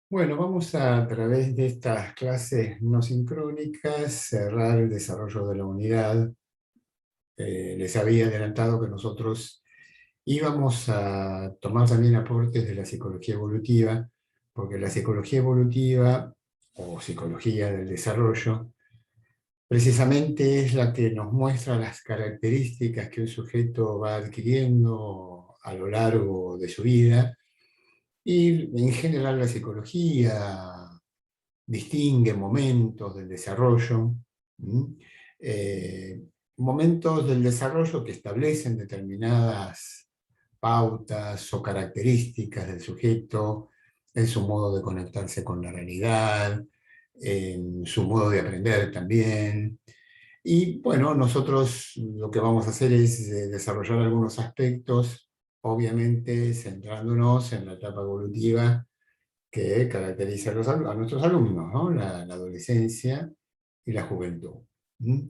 Bueno, vamos a través de estas clases no sincrónicas cerrar el desarrollo de la unidad. Les había adelantado que nosotros íbamos a tomar también aportes de la psicología evolutiva, porque la psicología evolutiva o psicología del desarrollo precisamente es la que nos muestra las características que un sujeto va adquiriendo a lo largo de su vida. Y en general la psicología distingue momentos del desarrollo, ¿m? Eh, momentos del desarrollo que establecen determinadas pautas o características del sujeto, en su modo de conectarse con la realidad, en su modo de aprender también. Y bueno, nosotros lo que vamos a hacer es desarrollar algunos aspectos, obviamente centrándonos en la etapa evolutiva que caracteriza a nuestros alumnos, ¿no? La adolescencia y la juventud. ¿Mm?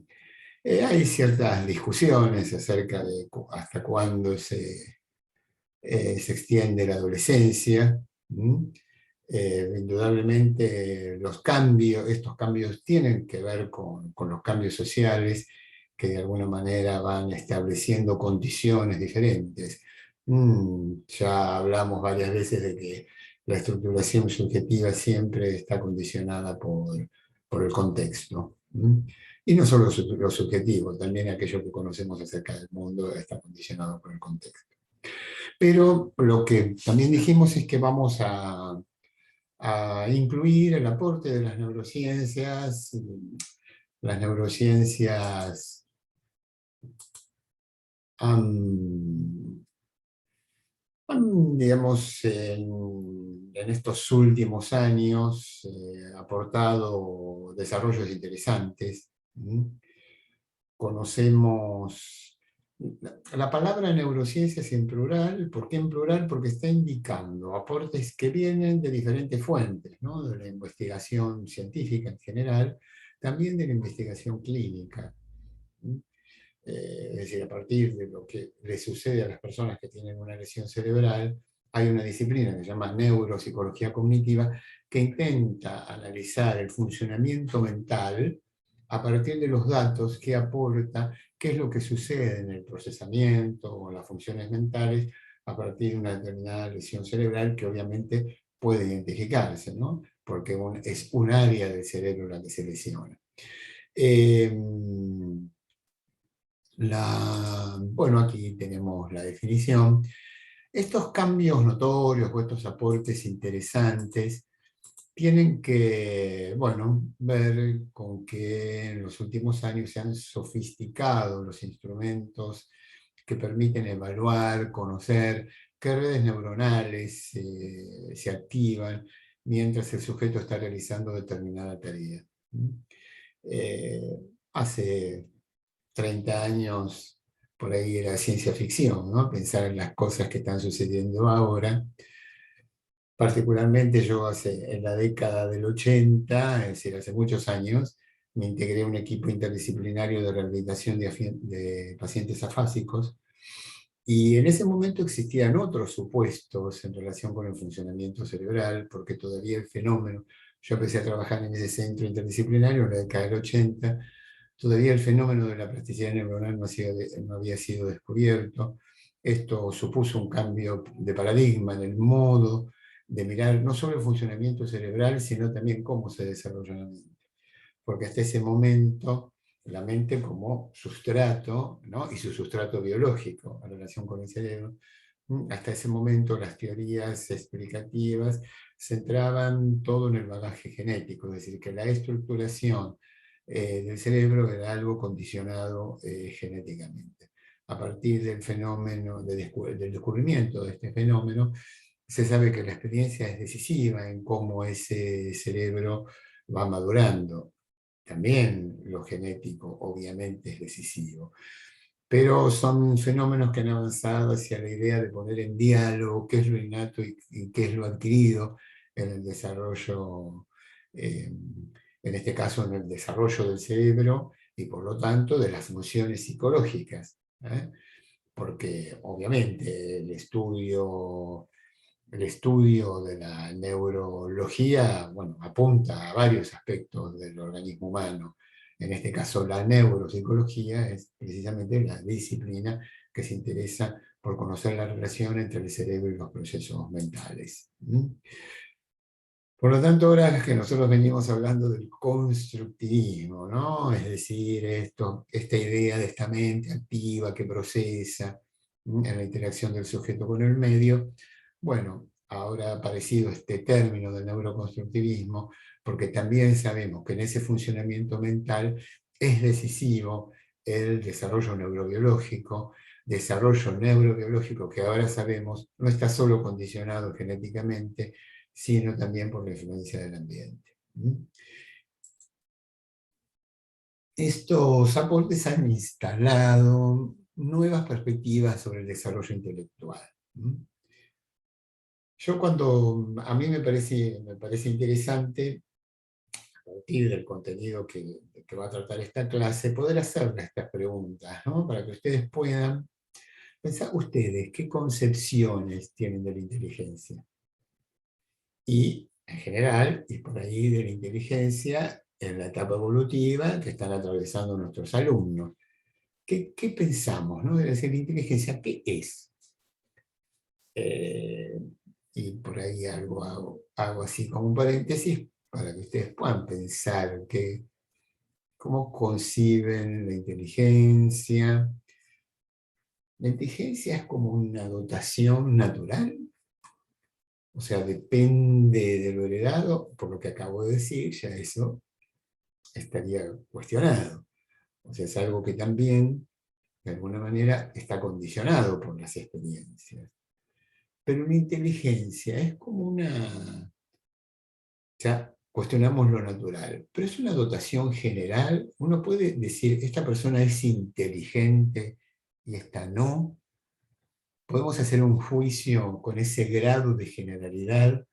Hay ciertas discusiones acerca de hasta cuándo se extiende la adolescencia. ¿Mm? Indudablemente estos cambios tienen que ver con los cambios sociales que de alguna manera van estableciendo condiciones diferentes. Ya hablamos varias veces de que la estructuración subjetiva siempre está condicionada por el contexto. Y no solo lo subjetivo, también aquello que conocemos acerca del mundo está condicionado por el contexto. Pero lo que también dijimos es que vamos a incluir el aporte de las neurociencias han, digamos, en estos últimos años aportado desarrollos interesantes. Conocemos la palabra neurociencias en plural. ¿Por qué en plural? Porque está indicando aportes que vienen de diferentes fuentes, ¿no? De la investigación científica en general, también de la investigación clínica. Es decir, a partir de lo que le sucede a las personas que tienen una lesión cerebral, hay una disciplina que se llama neuropsicología cognitiva que intenta analizar el funcionamiento mental a partir de los datos que aporta, qué es lo que sucede en el procesamiento o las funciones mentales a partir de una determinada lesión cerebral que obviamente puede identificarse, ¿no? Porque es un área del cerebro la que se lesiona. Eh, bueno, aquí tenemos la definición. Estos cambios notorios o estos aportes interesantes tienen que, bueno, ver con que en los últimos años se han sofisticado los instrumentos que permiten evaluar, conocer qué redes neuronales se activan mientras el sujeto está realizando determinada tarea. Eh, Hace 30 años por ahí era ciencia ficción, ¿no? Pensar en las cosas que están sucediendo ahora. Particularmente yo en la década del 80, es decir, hace muchos años, me integré a un equipo interdisciplinario de rehabilitación de pacientes afásicos, y en ese momento existían otros supuestos en relación con el funcionamiento cerebral, porque todavía el fenómeno, yo empecé a trabajar en ese centro interdisciplinario en la década del 80, todavía el fenómeno de la plasticidad neuronal no había sido descubierto. Esto supuso un cambio de paradigma en el modo de mirar no solo el funcionamiento cerebral, sino también cómo se desarrolla la mente. Porque hasta ese momento la mente como sustrato, ¿no? Y su sustrato biológico en relación con el cerebro, hasta ese momento las teorías explicativas centraban todo en el bagaje genético, es decir, que la estructuración del cerebro era algo condicionado genéticamente. A partir del fenómeno, del descubrimiento de este fenómeno, se sabe que la experiencia es decisiva en cómo ese cerebro va madurando. También lo genético obviamente es decisivo, pero son fenómenos que han avanzado hacia la idea de poner en diálogo qué es lo innato y qué es lo adquirido en el desarrollo, en este caso en el desarrollo del cerebro y por lo tanto de las funciones psicológicas. Porque obviamente el estudio el estudio de la neurología, bueno, apunta a varios aspectos del organismo humano. En este caso, la neuropsicología es precisamente la disciplina que se interesa por conocer la relación entre el cerebro y los procesos mentales. Por lo tanto, ahora que nosotros venimos hablando del constructivismo, ¿no? Es decir, esta idea de esta mente activa que procesa en la interacción del sujeto con el medio, bueno, ahora ha aparecido este término del neuroconstructivismo, porque también sabemos que en ese funcionamiento mental es decisivo el desarrollo neurobiológico que ahora sabemos no está solo condicionado genéticamente, sino también por la influencia del ambiente. Estos aportes han instalado nuevas perspectivas sobre el desarrollo intelectual. Yo a mí me parece interesante, a partir del contenido que va a tratar esta clase, poder hacerle estas preguntas, ¿no? Para que ustedes puedan pensar ustedes qué concepciones tienen de la inteligencia. Y en general, y por ahí de la inteligencia en la etapa evolutiva que están atravesando nuestros alumnos. ¿Qué pensamos, no? Es decir, la inteligencia, ¿qué es? Eh, y por ahí hago así como un paréntesis para que ustedes puedan pensar cómo conciben la inteligencia. La inteligencia es como una dotación natural, o sea, depende de lo heredado, por lo que acabo de decir, ya eso estaría cuestionado. O sea, es algo que también, de alguna manera, está condicionado por las experiencias. Pero una inteligencia es como ya cuestionamos lo natural, pero es una dotación general. Uno puede decir, esta persona es inteligente y esta no. Podemos hacer un juicio con ese grado de generalidad,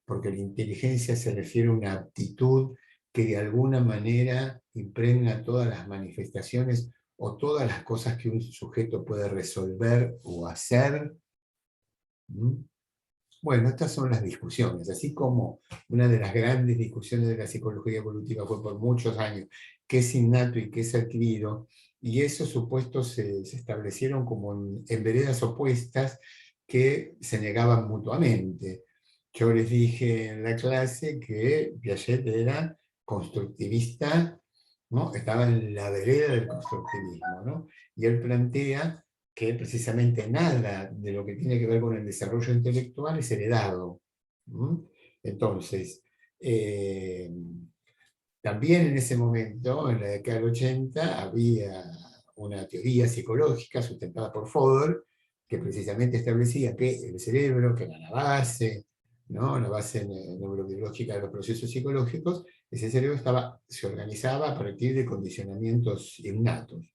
porque la inteligencia se refiere a una aptitud que de alguna manera impregna todas las manifestaciones o todas las cosas que un sujeto puede resolver o hacer. Bueno, estas son las discusiones, así como una de las grandes discusiones de la psicología evolutiva fue por muchos años qué es innato y qué es adquirido, y esos supuestos se establecieron como en veredas opuestas que se negaban mutuamente. Yo les dije en la clase que Piaget era constructivista, ¿no? Estaba en la vereda del constructivismo, ¿no? Y él plantea que precisamente nada de lo que tiene que ver con el desarrollo intelectual es heredado. Entonces, eh, también en ese momento, en la década del 80, había una teoría psicológica sustentada por Fodor, que precisamente establecía que el cerebro, que era la base, ¿no? La base neurobiológica de los procesos psicológicos, ese cerebro se organizaba a partir de condicionamientos innatos.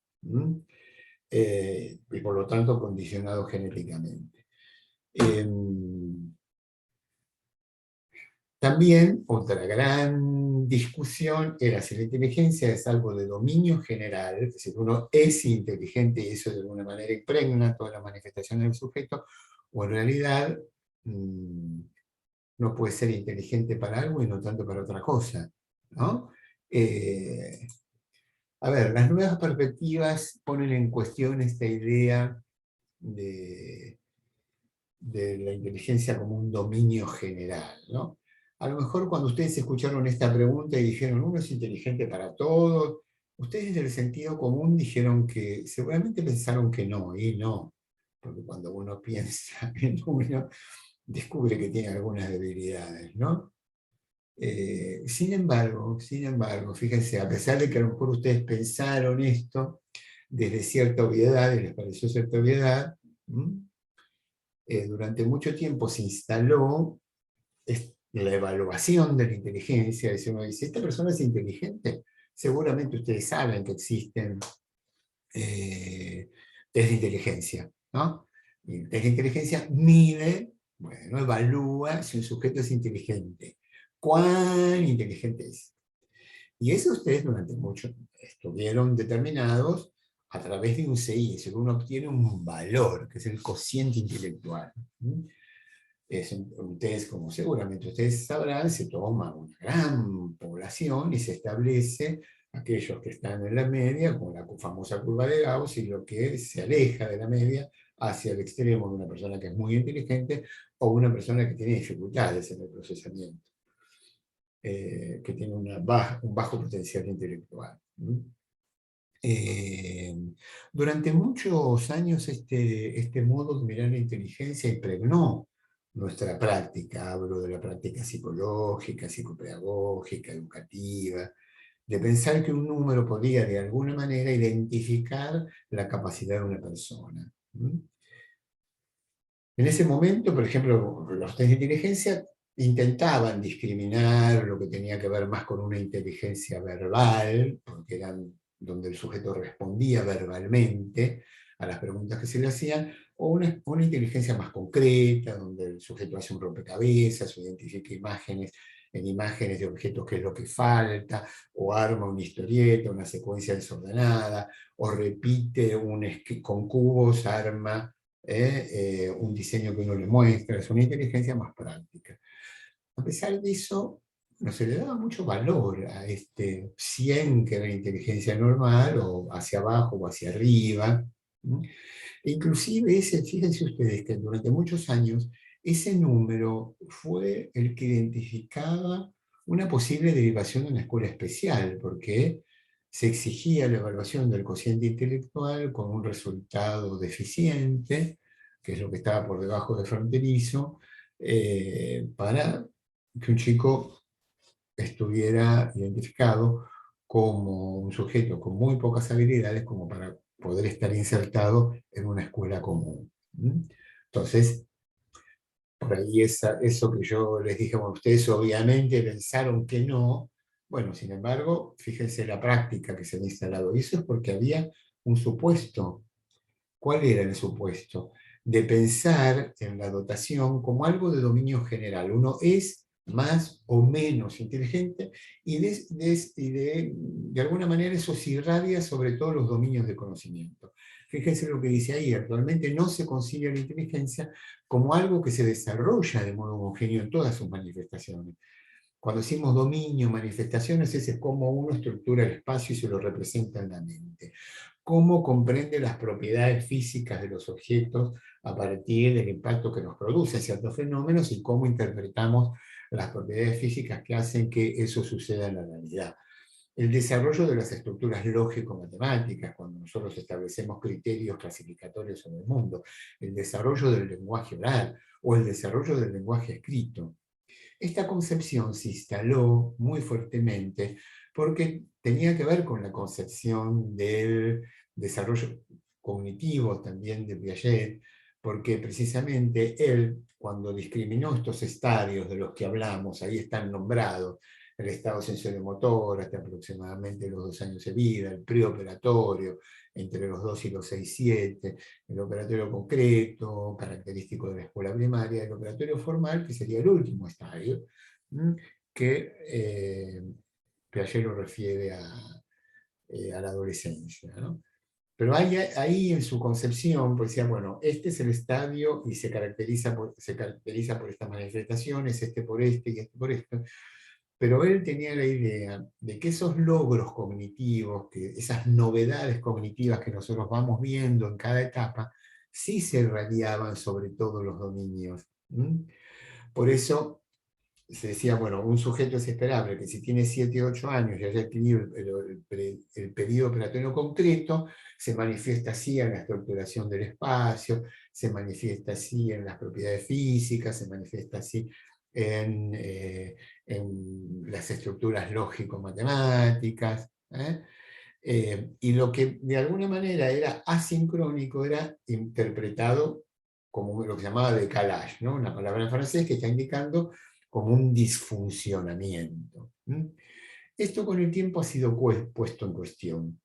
Y por lo tanto condicionado genéticamente. También otra gran discusión era si la inteligencia es algo de dominio general, es decir, uno es inteligente y eso de alguna manera impregna toda la manifestación del sujeto, o en realidad no puede ser inteligente para algo y no tanto para otra cosa, ¿no? A ver, las nuevas perspectivas ponen en cuestión esta idea de la inteligencia como un dominio general, ¿no? A lo mejor cuando ustedes escucharon esta pregunta y dijeron, uno es inteligente para todos, ustedes del sentido común dijeron que seguramente pensaron que no, y no, porque cuando uno piensa en uno, descubre que tiene algunas debilidades, ¿no? Sin embargo, fíjense, a pesar de que a lo mejor ustedes pensaron esto desde cierta obviedad y les pareció cierta obviedad, durante mucho tiempo se instaló la evaluación de la inteligencia. Uno dice, ¿esta persona es inteligente? Seguramente ustedes saben que existen test de inteligencia, ¿no? Y el test de inteligencia mide, bueno, evalúa si un sujeto es inteligente. ¿Cuán inteligente es? Y eso ustedes durante mucho estuvieron determinados a través de un CI, es decir, uno obtiene un valor, que es el cociente intelectual. es un test, como seguramente ustedes sabrán, se toma una gran población y se establece aquellos que están en la media, con la famosa curva de Gauss, y lo que se aleja de la media hacia el extremo de una persona que es muy inteligente o una persona que tiene dificultades en el procesamiento, que tiene un bajo potencial intelectual. Eh, Durante muchos años este modo de mirar la inteligencia impregnó nuestra práctica. Hablo de la práctica psicológica, psicopedagógica, educativa, de pensar que un número podía de alguna manera identificar la capacidad de una persona. En ese momento, por ejemplo, los test de inteligencia intentaban discriminar lo que tenía que ver más con una inteligencia verbal, porque eran donde el sujeto respondía verbalmente a las preguntas que se le hacían, o una inteligencia más concreta, donde el sujeto hace un rompecabezas, o identifica imágenes en imágenes de objetos qué es lo que falta, o arma una historieta, una secuencia desordenada, o repite con cubos, arma un diseño que uno le muestra, es una inteligencia más práctica. A pesar de eso, no se le daba mucho valor a este 100 que era la inteligencia normal, o hacia abajo o hacia arriba. E inclusive fíjense ustedes que durante muchos años ese número fue el que identificaba una posible derivación de una escuela especial, porque se exigía la evaluación del cociente intelectual con un resultado deficiente, que es lo que estaba por debajo de fronterizo, para que un chico estuviera identificado como un sujeto con muy pocas habilidades como para poder estar insertado en una escuela común. Entonces, por ahí eso que yo les dije, bueno, ustedes obviamente pensaron que no. Bueno, sin embargo, fíjense la práctica que se ha instalado. Y eso es porque había un supuesto. ¿Cuál era el supuesto? De pensar en la dotación como algo de dominio general. Uno es más o menos inteligente y de alguna manera eso se irradia sobre todos los dominios de conocimiento. Fíjense lo que dice ahí, actualmente no se concibe la inteligencia como algo que se desarrolla de modo homogéneo en todas sus manifestaciones. Cuando decimos dominio, manifestaciones, ese es cómo uno estructura el espacio y se lo representa en la mente. Cómo comprende las propiedades físicas de los objetos a partir del impacto que nos producen ciertos fenómenos y cómo interpretamos las propiedades físicas que hacen que eso suceda en la realidad. El desarrollo de las estructuras lógico-matemáticas, cuando nosotros establecemos criterios clasificatorios sobre el mundo, el desarrollo del lenguaje oral o el desarrollo del lenguaje escrito. Esta concepción se instaló muy fuertemente porque tenía que ver con la concepción del desarrollo cognitivo también de Piaget, porque precisamente él, cuando discriminó estos estadios de los que hablamos, ahí están nombrados, el estado sensorio-motor hasta aproximadamente los 2 años de vida, el preoperatorio entre los 2 y los 6, 7, el operatorio concreto, característico de la escuela primaria, el operatorio formal, que sería el último estadio, que Piaget lo refiere a la adolescencia, ¿no? Pero ahí en su concepción, pues decía, bueno, este es el estadio y se caracteriza por estas manifestaciones, este por este y este por esto. Pero él tenía la idea de que esos logros cognitivos, esas novedades cognitivas que nosotros vamos viendo en cada etapa, sí se irradiaban sobre todos los dominios. Por eso se decía, bueno, un sujeto es esperable que si tiene 7 o 8 años y haya adquirido el periodo operatorio concreto, se manifiesta así en la estructuración del espacio, se manifiesta así en las propiedades físicas, se manifiesta así en las estructuras lógico-matemáticas. Y lo que de alguna manera era asincrónico era interpretado como lo que se llamaba decalage, ¿no? Una palabra en francés que está indicando como un disfuncionamiento. Esto con el tiempo ha sido puesto en cuestión.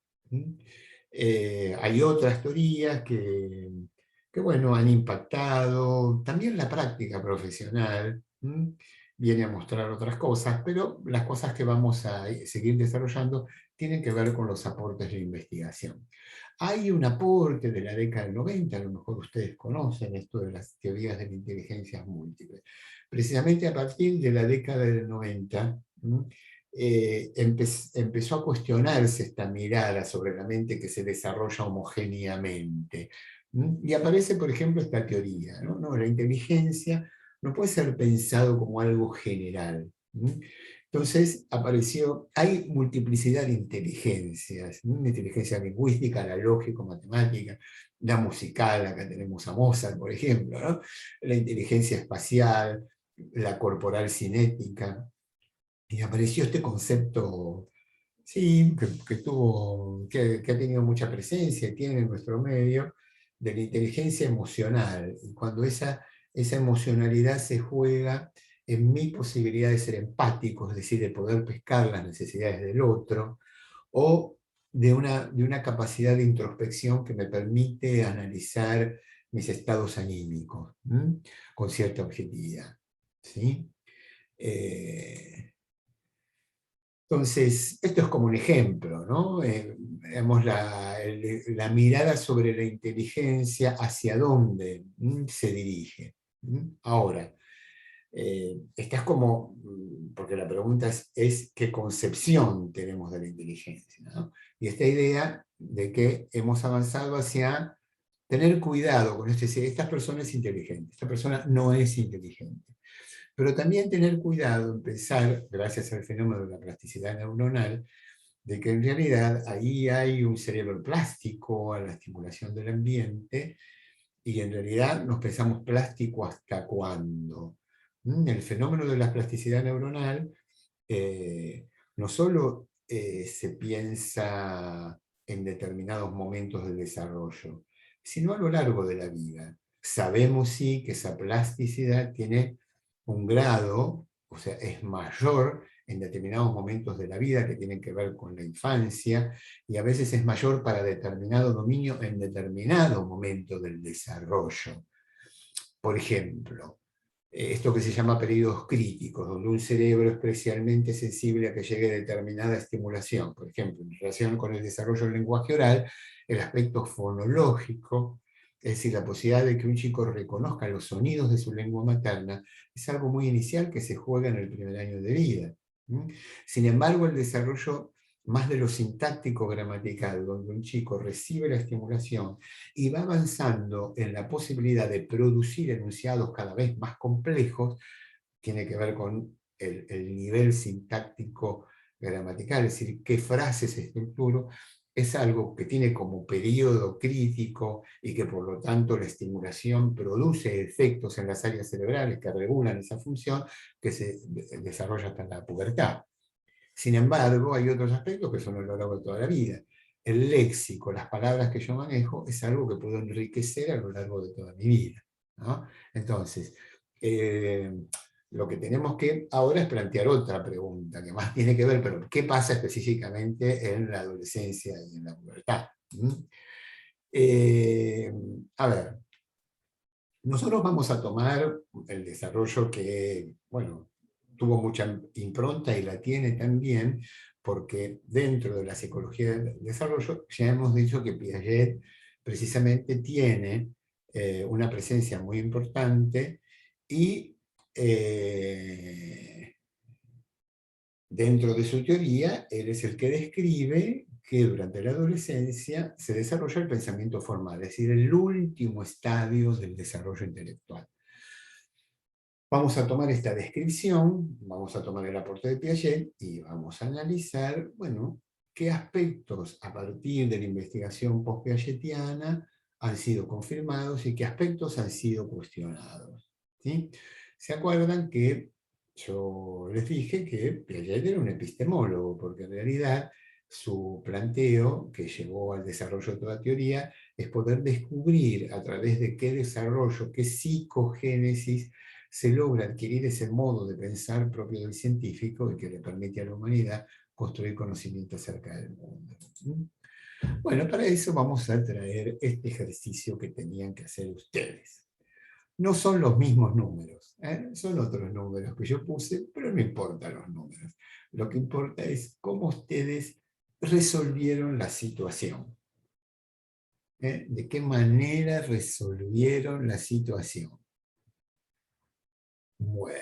Hay otras teorías que, bueno, han impactado, también la práctica profesional viene a mostrar otras cosas, pero las cosas que vamos a seguir desarrollando tienen que ver con los aportes de investigación. Hay un aporte de la década del 90, a lo mejor ustedes conocen esto de las teorías de la inteligencia múltiple. Precisamente a partir de la década del 90, empezó a cuestionarse esta mirada sobre la mente que se desarrolla homogéneamente. Y aparece, por ejemplo, esta teoría, ¿no? No, la inteligencia no puede ser pensado como algo general. Entonces apareció, hay multiplicidad de inteligencias, ¿no? La inteligencia lingüística, la lógico-matemática, la musical, acá tenemos a Mozart, por ejemplo, ¿no? La inteligencia espacial, la corporal cinética, y apareció este concepto, sí, que ha tenido mucha presencia y tiene en nuestro medio, de la inteligencia emocional. Y cuando esa emocionalidad se juega en mi posibilidad de ser empático, es decir, de poder pescar las necesidades del otro, o de una capacidad de introspección que me permite analizar mis estados anímicos, con cierta objetividad. ¿Sí? Eh, entonces, esto es como un ejemplo, ¿no? Digamos, la mirada sobre la inteligencia, hacia dónde se dirige. Ahora, estás como, porque la pregunta es qué concepción tenemos de la inteligencia, ¿no? Y esta idea de que hemos avanzado hacia tener cuidado con esto, es decir, esta persona es inteligente, esta persona no es inteligente. Pero también tener cuidado en pensar, gracias al fenómeno de la plasticidad neuronal, de que en realidad ahí hay un cerebro plástico a la estimulación del ambiente y en realidad nos pensamos plástico hasta cuándo. El fenómeno de la plasticidad neuronal no solo se piensa en determinados momentos del desarrollo, sino a lo largo de la vida. Sabemos sí que esa plasticidad tiene un grado, o sea, es mayor en determinados momentos de la vida que tienen que ver con la infancia, y a veces es mayor para determinado dominio en determinado momento del desarrollo. Por ejemplo, esto que se llama periodos críticos, donde un cerebro es especialmente sensible a que llegue determinada estimulación. Por ejemplo, en relación con el desarrollo del lenguaje oral, el aspecto fonológico, es decir, la posibilidad de que un chico reconozca los sonidos de su lengua materna, es algo muy inicial que se juega en el primer año de vida. Sin embargo, el desarrollo más de lo sintáctico gramatical, donde un chico recibe la estimulación y va avanzando en la posibilidad de producir enunciados cada vez más complejos, tiene que ver con el nivel sintáctico gramatical, es decir, qué frases estructuro, es algo que tiene como periodo crítico y que por lo tanto la estimulación produce efectos en las áreas cerebrales que regulan esa función que se desarrolla hasta la pubertad. Sin embargo, hay otros aspectos que son a lo largo de toda la vida. El léxico, las palabras que yo manejo, es algo que puedo enriquecer a lo largo de toda mi vida, ¿no? Entonces, eh, lo que tenemos que ahora es plantear otra pregunta, que más tiene que ver, pero ¿qué pasa específicamente en la adolescencia y en la pubertad? Eh, a ver, nosotros vamos a tomar el desarrollo que, bueno, tuvo mucha impronta y la tiene también, porque dentro de la psicología del desarrollo ya hemos dicho que Piaget precisamente tiene una presencia muy importante y dentro de su teoría, él es el que describe que durante la adolescencia se desarrolla el pensamiento formal, es decir, el último estadio del desarrollo intelectual. Vamos a tomar esta descripción, vamos a tomar el aporte de Piaget y vamos a analizar, bueno, qué aspectos a partir de la investigación post-piagetiana han sido confirmados y qué aspectos han sido cuestionados. ¿Sí? ¿Se acuerdan que yo les dije que Piaget era un epistemólogo, porque en realidad su planteo, que llevó al desarrollo de toda teoría, es poder descubrir a través de qué desarrollo, qué psicogénesis se logra adquirir ese modo de pensar propio del científico y que le permite a la humanidad construir conocimiento acerca del mundo. Bueno, para eso vamos a traer este ejercicio que tenían que hacer ustedes. No son los mismos números, son otros números que yo puse, pero no importan los números. Lo que importa es cómo ustedes resolvieron la situación. ¿De qué manera resolvieron la situación? Bueno,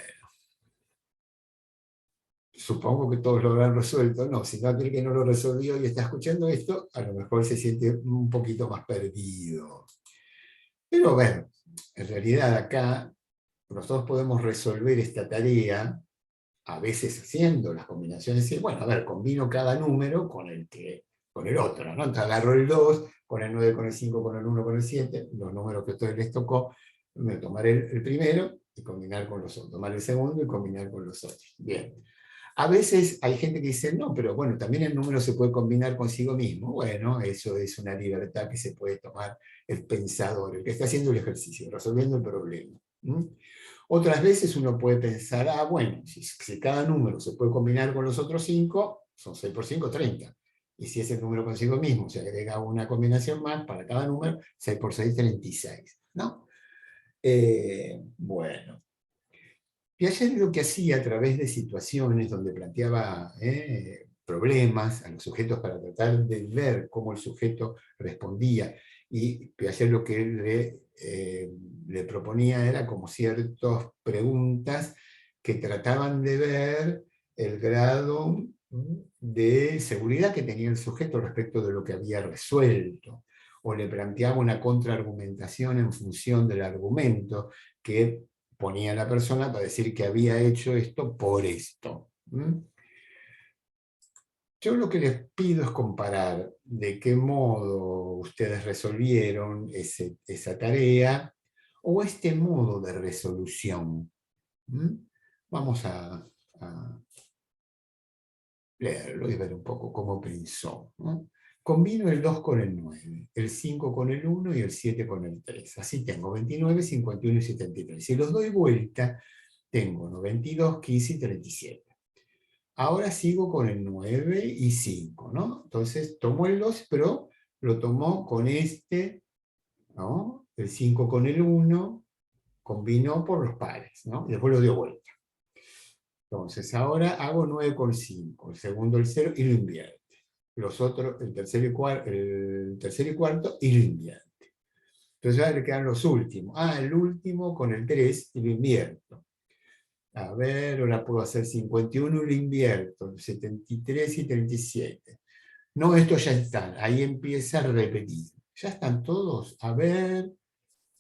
supongo que todos lo habrán resuelto. No, si no, aquel que no lo resolvió y está escuchando esto, a lo mejor se siente un poquito más perdido. Pero bueno, en realidad acá nosotros podemos resolver esta tarea, a veces haciendo las combinaciones, y bueno, a ver, combino cada número con el otro, ¿no? Entonces agarro el 2, con el 9, con el 5, con el 1, con el 7, los números que a ustedes les tocó, me tomaré el primero y combinar con los otros, tomar el segundo y combinar con los otros. Bien. A veces hay gente que dice, no, pero bueno, también el número se puede combinar consigo mismo. Bueno, eso es una libertad que se puede tomar el pensador, el que está haciendo el ejercicio, resolviendo el problema. ¿Mm? Otras veces uno puede pensar, ah, bueno, si cada número se puede combinar con los otros 5, son 6 por 5, 30. Y si es el número consigo mismo, se agrega una combinación más para cada número, 6 por 6, 36. ¿No? Bueno. Piaget lo que hacía a través de situaciones donde planteaba problemas a los sujetos para tratar de ver cómo el sujeto respondía, y Piaget lo que le proponía era como ciertas preguntas que trataban de ver el grado de seguridad que tenía el sujeto respecto de lo que había resuelto, o le planteaba una contraargumentación en función del argumento que ponía la persona para decir que había hecho esto por esto. Yo lo que les pido es comparar de qué modo ustedes resolvieron esa tarea o este modo de resolución. Vamos a leerlo y ver un poco cómo pensó. ¿No? Combino el 2 con el 9, el 5 con el 1 y el 7 con el 3. Así tengo 29, 51 y 73. Si los doy vuelta, tengo 92, 15 y 37. Ahora sigo con el 9 y 5, ¿no? Entonces tomo el 2, pero lo tomo con este, ¿no? El 5 con el 1, combinó por los pares, ¿no? Y después lo dio vuelta. Entonces ahora hago 9 con 5, el segundo el 0 y lo invierte. Los otros, el tercero y cuarto, y lo invierte. Entonces ahora le quedan los últimos. Ah, el último con el 3 y lo invierto. A ver, ahora puedo hacer 51 y lo invierto, 73 y 37. No, estos ya están, ahí empieza a repetir. ¿Ya están todos? A ver,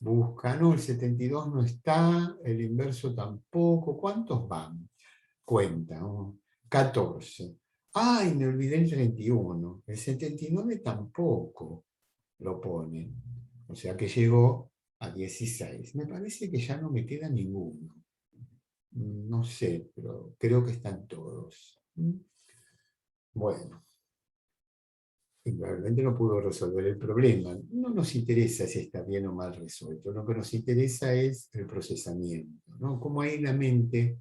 busca, no, el 72 no está, el inverso tampoco. ¿Cuántos van? Cuenta, ¿no? 14. Ay, me olvidé el 31. El 79 tampoco lo pone. O sea que llegó a 16. Me parece que ya no me queda ninguno. No sé, pero creo que están todos. Bueno, realmente no pudo resolver el problema. No nos interesa si está bien o mal resuelto. Lo que nos interesa es el procesamiento, ¿no? Cómo hay en la mente,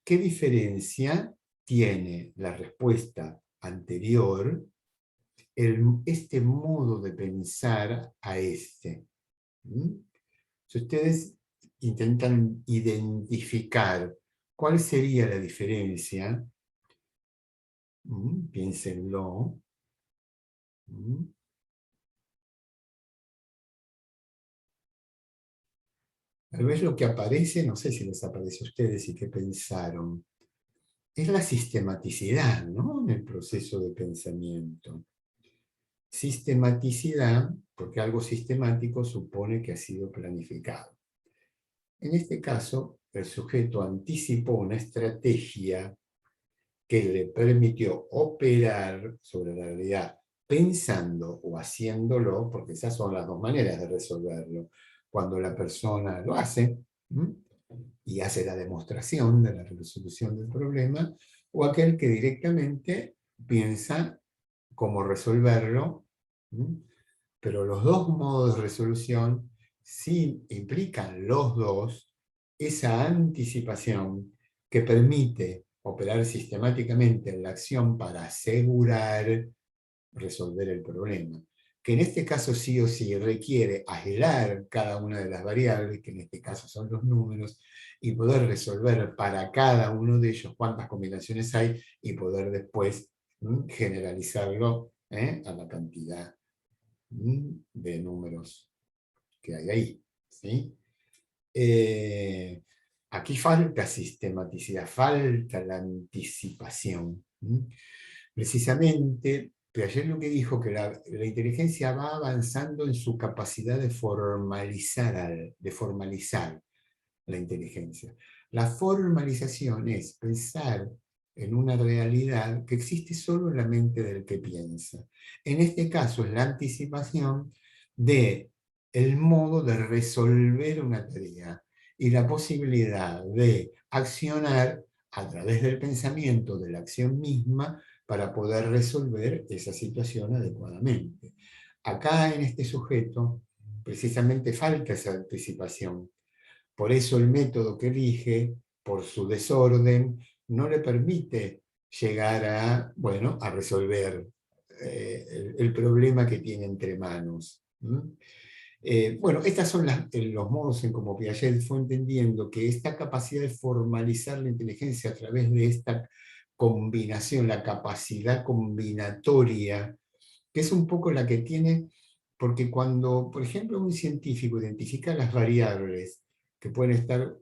qué diferencia tiene la respuesta anterior, este modo de pensar a este. Si ustedes intentan identificar cuál sería la diferencia, piénsenlo. Tal vez lo que aparece, no sé si les aparece a ustedes y qué pensaron, es la sistematicidad, ¿no? En el proceso de pensamiento. Sistematicidad, porque algo sistemático supone que ha sido planificado. En este caso, el sujeto anticipó una estrategia que le permitió operar sobre la realidad pensando o haciéndolo, porque esas son las dos maneras de resolverlo. Cuando la persona lo hace y hace la demostración de la resolución del problema, o aquel que directamente piensa cómo resolverlo, pero los dos modos de resolución sí implican los dos esa anticipación que permite operar sistemáticamente en la acción para asegurar resolver el problema, que en este caso sí o sí requiere aislar cada una de las variables, que en este caso son los números, y poder resolver para cada uno de ellos cuántas combinaciones hay y poder después generalizarlo a la cantidad de números que hay ahí, ¿sí? Aquí falta sistematicidad, falta la anticipación. Precisamente, Piaget lo que dijo, que la inteligencia va avanzando en su capacidad de formalizar la inteligencia. La formalización es pensar en una realidad que existe solo en la mente del que piensa. En este caso es la anticipación de el modo de resolver una tarea y la posibilidad de accionar a través del pensamiento de la acción misma para poder resolver esa situación adecuadamente. Acá en este sujeto precisamente falta esa anticipación. Por eso el método que elige, por su desorden, no le permite llegar a, bueno, a resolver el problema que tiene entre manos. Bueno, estos son los modos en cómo Piaget fue entendiendo que esta capacidad de formalizar la inteligencia a través de esta combinación, la capacidad combinatoria, que es un poco la que tiene, porque cuando, por ejemplo, un científico identifica las variables que pueden estar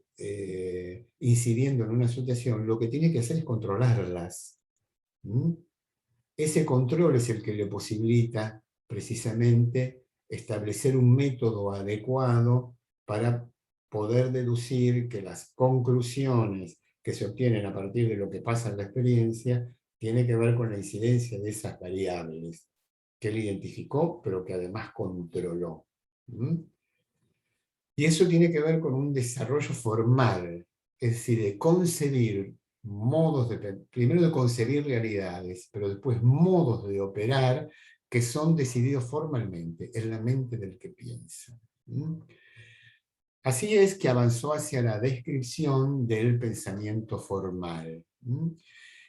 incidiendo en una situación, lo que tiene que hacer es controlarlas. ¿Mm? Ese control es el que le posibilita precisamente establecer un método adecuado para poder deducir que las conclusiones que se obtienen a partir de lo que pasa en la experiencia tienen que ver con la incidencia de esas variables que él identificó, pero que además controló. ¿Mm? Y eso tiene que ver con un desarrollo formal, es decir, de concebir modos primero de concebir realidades, pero después modos de operar que son decididos formalmente en la mente del que piensa. Así es que avanzó hacia la descripción del pensamiento formal.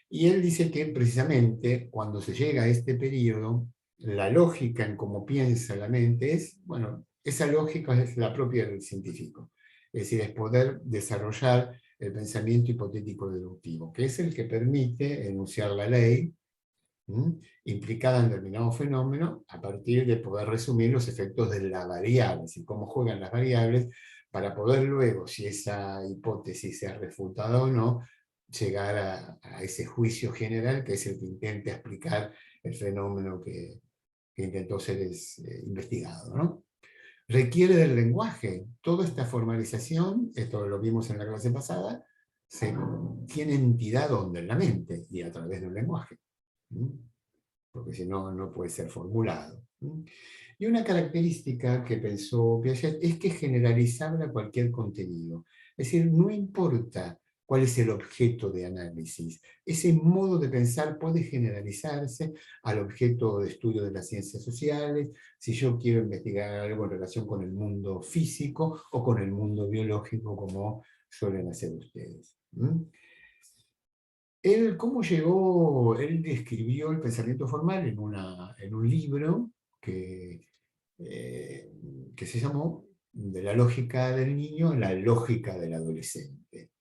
Y él dice que precisamente cuando se llega a este periodo, la lógica en cómo piensa la mente es, bueno, esa lógica es la propia del científico. Es decir, es poder desarrollar el pensamiento hipotético deductivo, que es el que permite enunciar la ley implicada en determinado fenómeno a partir de poder resumir los efectos de la variable, y cómo juegan las variables, para poder luego, si esa hipótesis se ha refutado o no, llegar a ese juicio general que es el que intenta explicar el fenómeno que intentó ser investigado, ¿no? Requiere del lenguaje. Toda esta formalización, esto lo vimos en la clase pasada, tiene entidad donde en la mente y a través del lenguaje. Porque si no, no puede ser formulado. Y una característica que pensó Piaget es que es generalizable a cualquier contenido. Es decir, no importa cuál es el objeto de análisis, ese modo de pensar puede generalizarse al objeto de estudio de las ciencias sociales, si yo quiero investigar algo en relación con el mundo físico o con el mundo biológico, como suelen hacer ustedes. Él, ¿cómo llegó? Él describió el pensamiento formal en un libro eh, que se llamó De la lógica del niño a la lógica del adolescente.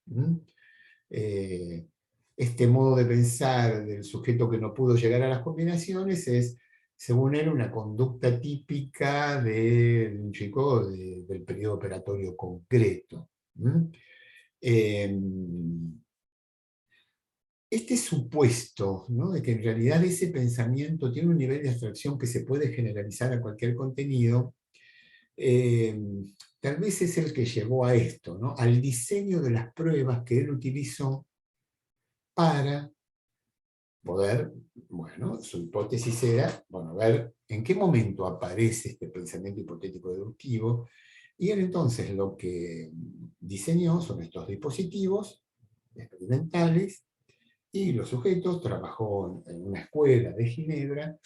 Este modo de pensar del sujeto que no pudo llegar a las combinaciones es, según él, una conducta típica de un chico del periodo operatorio concreto. Este supuesto, ¿no?, de que en realidad ese pensamiento tiene un nivel de abstracción que se puede generalizar a cualquier contenido, eh, tal vez es el que llevó a esto, ¿no?, al diseño de las pruebas que él utilizó para poder, bueno, su hipótesis era, bueno, ver en qué momento aparece este pensamiento hipotético deductivo, y él entonces lo que diseñó son estos dispositivos experimentales. Y los sujetos, trabajó en una escuela de Ginebra,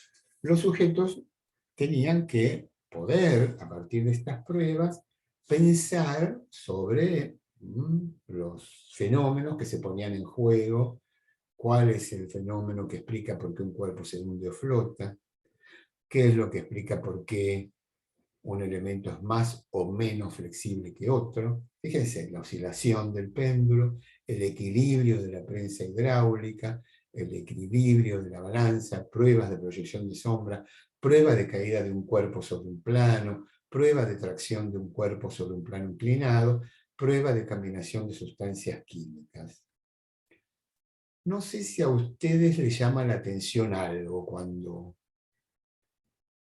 los sujetos tenían que poder, a partir de estas pruebas, pensar sobre los fenómenos que se ponían en juego, cuál es el fenómeno que explica por qué un cuerpo se hunde o flota, qué es lo que explica por qué un elemento es más o menos flexible que otro. Fíjense, la oscilación del péndulo, el equilibrio de la prensa hidráulica, el equilibrio de la balanza, pruebas de proyección de sombra, prueba de caída de un cuerpo sobre un plano, prueba de tracción de un cuerpo sobre un plano inclinado, prueba de combinación de sustancias químicas. No sé si a ustedes les llama la atención algo cuando...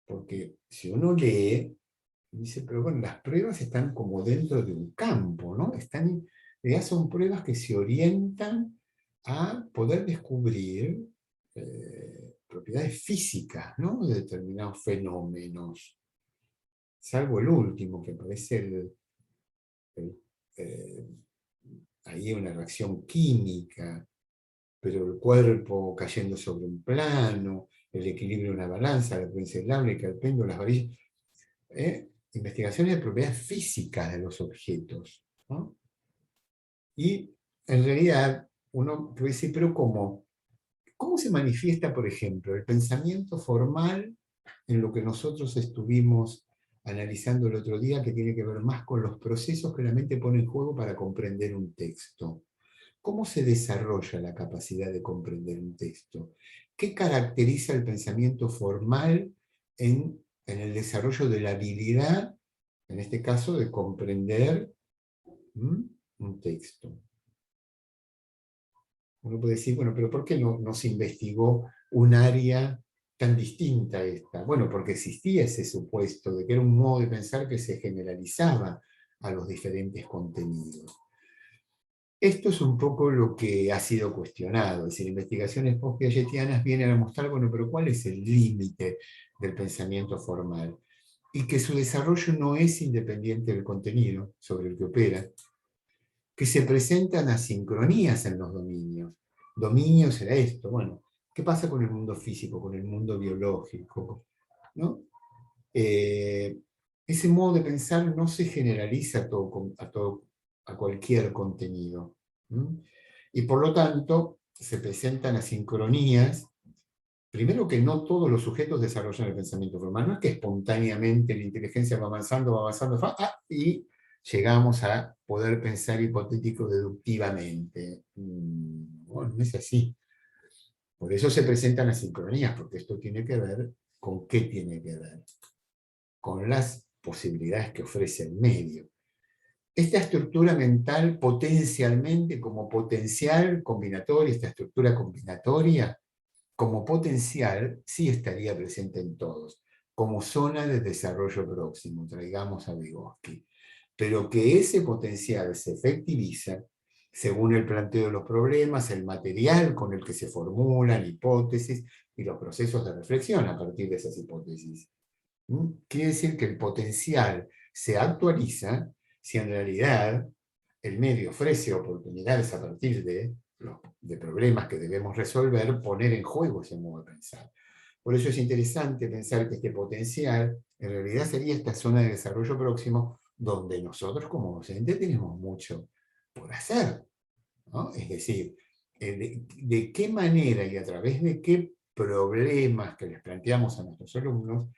Porque si uno lee, dice, pero bueno, las pruebas están como dentro de un campo, ¿no? Ya son pruebas que se orientan a poder descubrir propiedades físicas, ¿no? De determinados fenómenos. Salvo el último, que parece el, eh, ahí una reacción química, pero el cuerpo cayendo sobre un plano, el equilibrio de una balanza, la prudencia hidráulica, el péndulo, las varillas, investigaciones de propiedades físicas de los objetos, ¿no? Y en realidad uno puede decir, pero ¿cómo se manifiesta, por ejemplo, el pensamiento formal en lo que nosotros estuvimos analizando el otro día, que tiene que ver más con los procesos que la mente pone en juego para comprender un texto? ¿Cómo se desarrolla la capacidad de comprender un texto? ¿Qué caracteriza el pensamiento formal en el desarrollo de la habilidad, en este caso, de comprender un texto? Uno puede decir, bueno, pero ¿por qué no se investigó un área tan distinta a esta? Bueno, porque existía ese supuesto de que era un modo de pensar que se generalizaba a los diferentes contenidos. Esto es un poco lo que ha sido cuestionado, es decir, investigaciones post-piagetianas vienen a mostrar, bueno, pero ¿cuál es el límite del pensamiento formal? Y que su desarrollo no es independiente del contenido sobre el que opera, que se presentan asincronías en los dominios. Dominios era esto, bueno, ¿qué pasa con el mundo físico, con el mundo biológico? ¿No? Ese modo de pensar no se generaliza a cualquier contenido. ¿Mm? Y por lo tanto, se presentan asincronías. Primero que no todos los sujetos desarrollan el pensamiento formal, no es que espontáneamente la inteligencia va avanzando, y llegamos a poder pensar hipotético deductivamente. Bueno, no es así. Por eso se presentan asincronías, porque esto tiene que ver con qué tiene que ver, con las posibilidades que ofrece el medio. Esta estructura mental potencialmente como potencial combinatoria, esta estructura combinatoria, como potencial, sí estaría presente en todos, como zona de desarrollo próximo, traigamos a Vygotsky. Pero que ese potencial se efectiviza según el planteo de los problemas, el material con el que se formulan hipótesis y los procesos de reflexión a partir de esas hipótesis. Quiere decir que el potencial se actualiza si en realidad el medio ofrece oportunidades a partir de problemas que debemos resolver, poner en juego ese modo de pensar. Por eso es interesante pensar que este potencial en realidad sería esta zona de desarrollo próximo donde nosotros como docentes tenemos mucho por hacer, ¿no? Es decir, de qué manera y a través de qué problemas que les planteamos a nuestros alumnos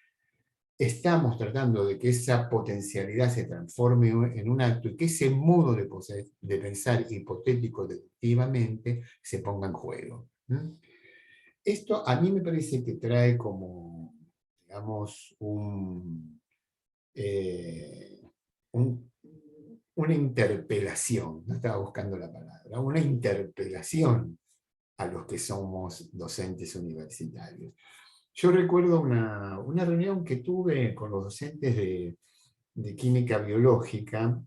estamos tratando de que esa potencialidad se transforme en un acto y que ese modo de pensar hipotético deductivamente se ponga en juego. Esto a mí me parece que trae como, digamos, un, una interpelación, no estaba buscando la palabra, una interpelación a los que somos docentes universitarios. Yo recuerdo una reunión que tuve con los docentes de química biológica,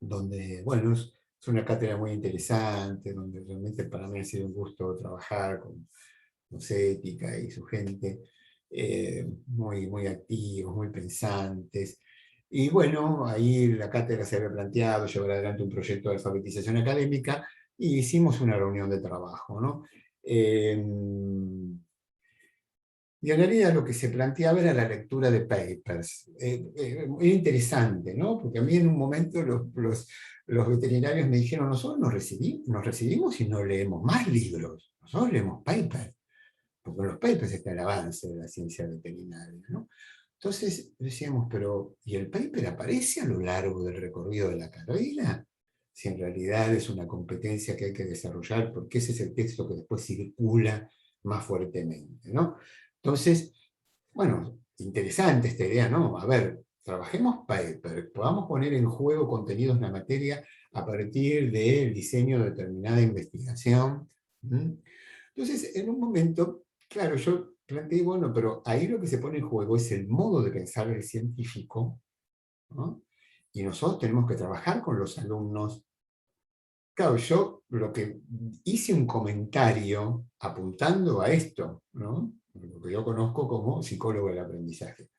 donde, bueno, es una cátedra muy interesante, donde realmente para mí ha sido un gusto trabajar con Cética y su gente, muy activos, muy pensantes. Y bueno, ahí la cátedra se había planteado llevar adelante un proyecto de alfabetización académica y hicimos una reunión de trabajo, ¿no? Y en realidad lo que se planteaba era la lectura de papers. Era interesante, ¿no? Porque a mí en un momento los veterinarios me dijeron, nosotros nos recibimos y no leemos más libros, nosotros leemos papers, porque en los papers está el avance de la ciencia veterinaria, ¿no? Entonces decíamos, pero ¿y el paper aparece a lo largo del recorrido de la carrera? Si en realidad es una competencia que hay que desarrollar, porque ese es el texto que después circula más fuertemente, ¿no? Entonces, bueno, interesante esta idea, ¿no? A ver, trabajemos paper, podamos poner en juego contenidos en la materia a partir del diseño de determinada investigación. ¿Mm? Entonces, en un momento, claro, yo planteé, bueno, pero ahí lo que se pone en juego es el modo de pensar del científico, ¿no? Y nosotros tenemos que trabajar con los alumnos. Claro, yo lo que hice un comentario apuntando a esto, ¿no? Lo que yo conozco como psicólogo del aprendizaje.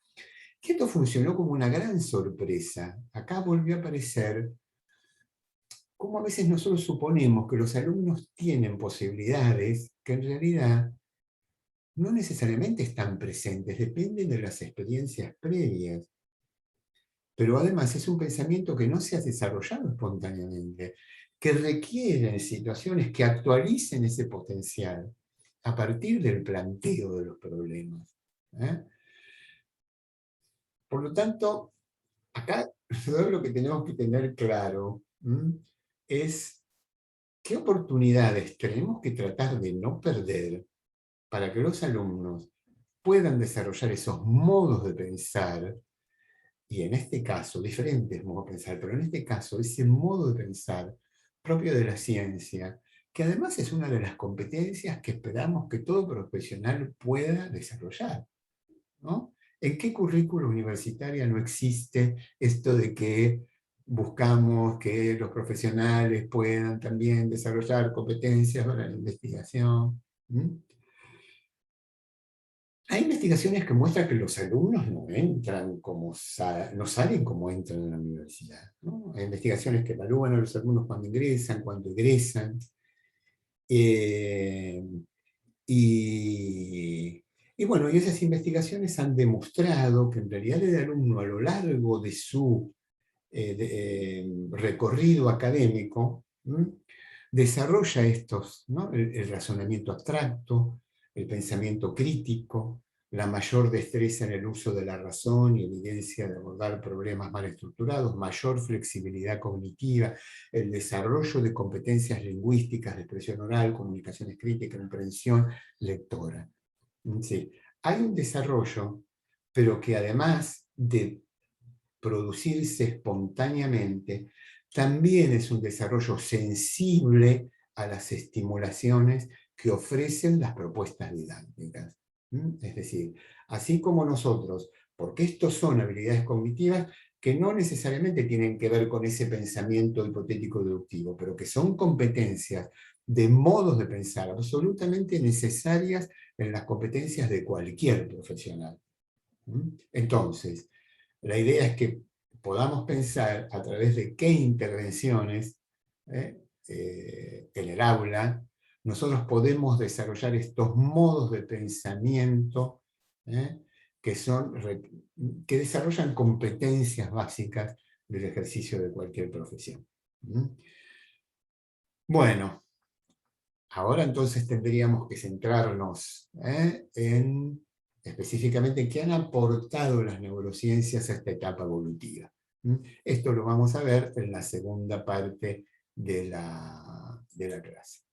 Que esto funcionó como una gran sorpresa. Acá volvió a aparecer cómo a veces nosotros suponemos que los alumnos tienen posibilidades que en realidad no necesariamente están presentes, dependen de las experiencias previas. Pero además es un pensamiento que no se ha desarrollado espontáneamente, que requiere situaciones que actualicen ese potencial a partir del planteo de los problemas. ¿Eh? Por lo tanto, acá todo lo que tenemos que tener claro es qué oportunidades tenemos que tratar de no perder para que los alumnos puedan desarrollar esos modos de pensar, y en este caso, diferentes modos de pensar, pero en este caso, ese modo de pensar propio de la ciencia, que además es una de las competencias que esperamos que todo profesional pueda desarrollar, ¿no? ¿En qué currícula universitaria no existe esto de que buscamos que los profesionales puedan también desarrollar competencias para la investigación? ¿Mm? Hay investigaciones que muestran que los alumnos no entran como no salen como entran en la universidad, ¿no? Hay investigaciones que evalúan a los alumnos cuando ingresan, cuando egresan. Eh, y bueno, y esas investigaciones han demostrado que en realidad el alumno a lo largo de su recorrido académico desarrolla estos, ¿no? El razonamiento abstracto, el pensamiento crítico, la mayor destreza en el uso de la razón y evidencia de abordar problemas mal estructurados, mayor flexibilidad cognitiva, el desarrollo de competencias lingüísticas de expresión oral, comunicación escrita y comprensión lectora. Sí, hay un desarrollo, pero que además de producirse espontáneamente, también es un desarrollo sensible a las estimulaciones que ofrecen las propuestas didácticas. Es decir, así como nosotros, porque estos son habilidades cognitivas que no necesariamente tienen que ver con ese pensamiento hipotético deductivo, pero que son competencias de modos de pensar absolutamente necesarias en las competencias de cualquier profesional. Entonces, la idea es que podamos pensar a través de qué intervenciones en el aula nosotros podemos desarrollar estos modos de pensamiento ¿eh? que, que desarrollan competencias básicas del ejercicio de cualquier profesión. Bueno, ahora entonces tendríamos que centrarnos en específicamente qué han aportado las neurociencias a esta etapa evolutiva. Esto lo vamos a ver en la segunda parte de la clase.